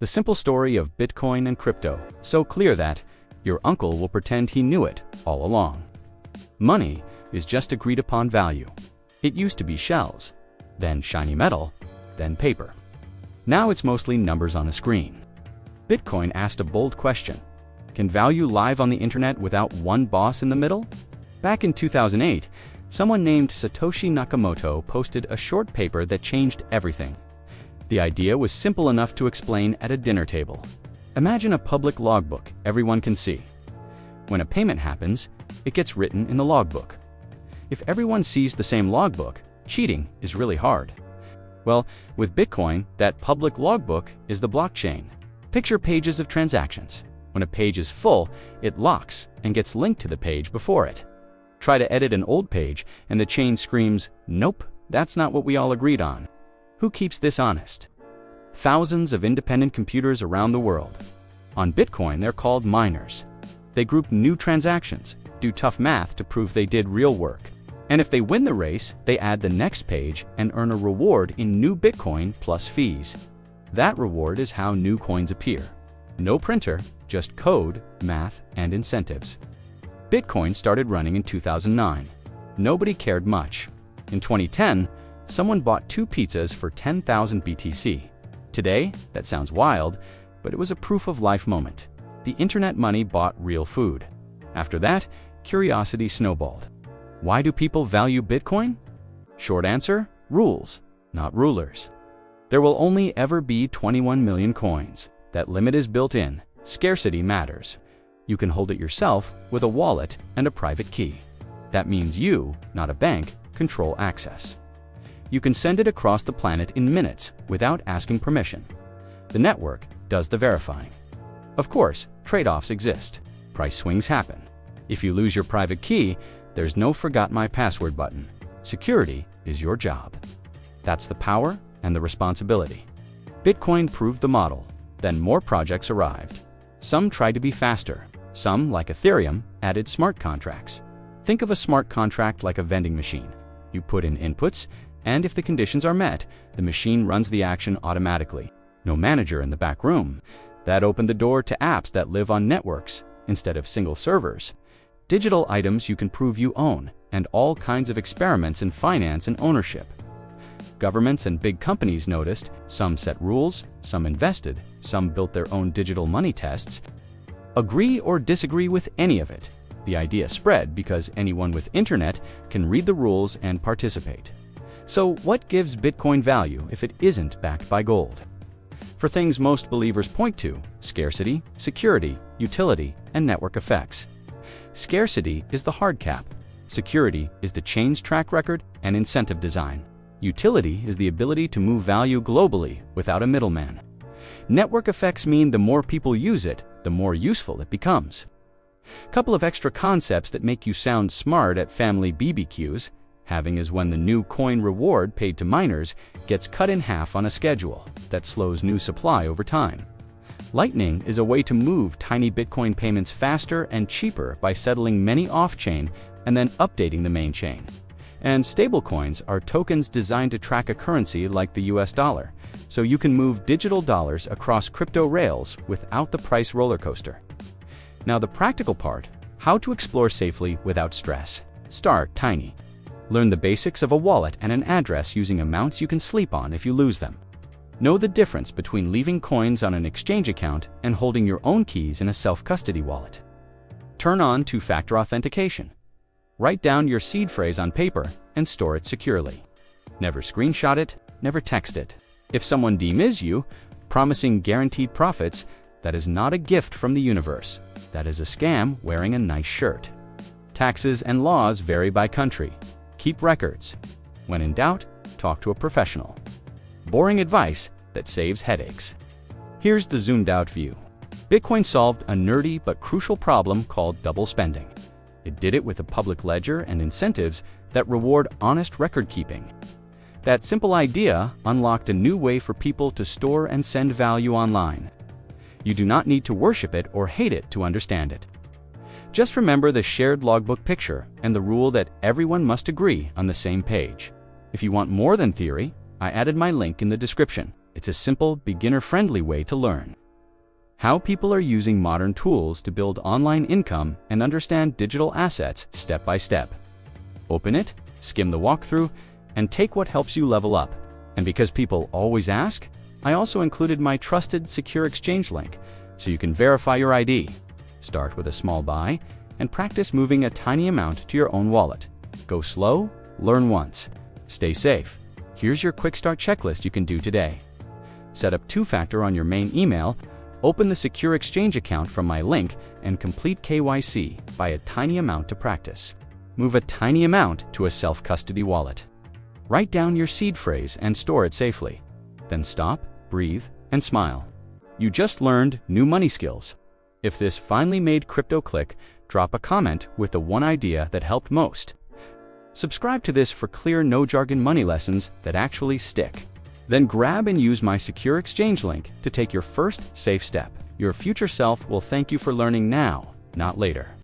The simple story of Bitcoin and crypto, so clear that your uncle will pretend he knew it all along. Money is just agreed upon value. It used to be shells, then shiny metal, then paper. Now it's mostly numbers on a screen. Bitcoin asked a bold question. Can value live on the internet without one boss in the middle? Back in 2008, someone named Satoshi Nakamoto posted a short paper that changed everything. The idea was simple enough to explain at a dinner table. Imagine a public logbook everyone can see. When a payment happens, it gets written in the logbook. If everyone sees the same logbook, cheating is really hard. Well, with Bitcoin, that public logbook is the blockchain. Picture pages of transactions. When a page is full, it locks and gets linked to the page before it. Try to edit an old page and the chain screams, "Nope, that's not what we all agreed on." Who keeps this honest? Thousands of independent computers around the world. On Bitcoin, they're called miners. They group new transactions, do tough math to prove they did real work. And if they win the race, they add the next page and earn a reward in new Bitcoin plus fees. That reward is how new coins appear. No printer, just code, math, and incentives. Bitcoin started running in 2009. Nobody cared much. In 2010, someone bought 2 pizzas for 10,000 BTC. Today, that sounds wild, but it was a proof-of-life moment. The internet money bought real food. After that, curiosity snowballed. Why do people value Bitcoin? Short answer, rules, not rulers. There will only ever be 21 million coins. That limit is built in. Scarcity matters. You can hold it yourself with a wallet and a private key. That means you, not a bank, control access. You can send it across the planet in minutes without asking permission. The network does the verifying. Of course, trade-offs exist. Price swings happen. If you lose your private key, there's no forgot my password button. Security is your job. That's the power and the responsibility. Bitcoin proved the model. Then more projects arrived. Some tried to be faster. Some, like Ethereum, added smart contracts. Think of a smart contract like a vending machine. You put in inputs, and if the conditions are met, the machine runs the action automatically. No manager in the back room. That opened the door to apps that live on networks instead of single servers. Digital items you can prove you own, and all kinds of experiments in finance and ownership. Governments and big companies noticed. Some set rules, some invested, some built their own digital money tests. Agree or disagree with any of it. The idea spread because anyone with internet can read the rules and participate. So what gives Bitcoin value if it isn't backed by gold? For things most believers point to: scarcity, security, utility, and network effects. Scarcity is the hard cap. Security is the chain's track record and incentive design. Utility is the ability to move value globally without a middleman. Network effects mean the more people use it, the more useful it becomes. Couple of extra concepts that make you sound smart at family BBQs. Halving is when the new coin reward paid to miners gets cut in half on a schedule that slows new supply over time. Lightning is a way to move tiny Bitcoin payments faster and cheaper by settling many off-chain and then updating the main chain. And stablecoins are tokens designed to track a currency like the US dollar, so you can move digital dollars across crypto rails without the price roller coaster. Now the practical part: how to explore safely without stress. Start tiny. Learn the basics of a wallet and an address using amounts you can sleep on if you lose them. Know the difference between leaving coins on an exchange account and holding your own keys in a self-custody wallet. Turn on two-factor authentication. Write down your seed phrase on paper and store it securely. Never screenshot it, never text it. If someone demiss you, promising guaranteed profits, that is not a gift from the universe. That is a scam wearing a nice shirt. Taxes and laws vary by country. Keep records. When in doubt, talk to a professional. Boring advice that saves headaches. Here's the zoomed-out view. Bitcoin solved a nerdy but crucial problem called double spending. It did it with a public ledger and incentives that reward honest record-keeping. That simple idea unlocked a new way for people to store and send value online. You do not need to worship it or hate it to understand it. Just remember the shared logbook picture and the rule that everyone must agree on the same page. If you want more than theory, I added my link in the description. It's a simple, beginner-friendly way to learn how people are using modern tools to build online income and understand digital assets step by step. Open it, skim the walkthrough, and take what helps you level up. And because people always ask, I also included my trusted secure exchange link so you can verify your ID. Start with a small buy and practice moving a tiny amount to your own wallet. Go slow, learn once. Stay safe. Here's your quick start checklist you can do today. Set up two-factor on your main email, open the secure exchange account from my link, and complete KYC. Buy a tiny amount to practice. Move a tiny amount to a self-custody wallet. Write down your seed phrase and store it safely. Then stop, breathe, and smile. You just learned new money skills. If this finally made crypto click, drop a comment with the one idea that helped most. Subscribe to this for clear, no-jargon money lessons that actually stick. Then grab and use my secure exchange link to take your first safe step. Your future self will thank you for learning now, not later.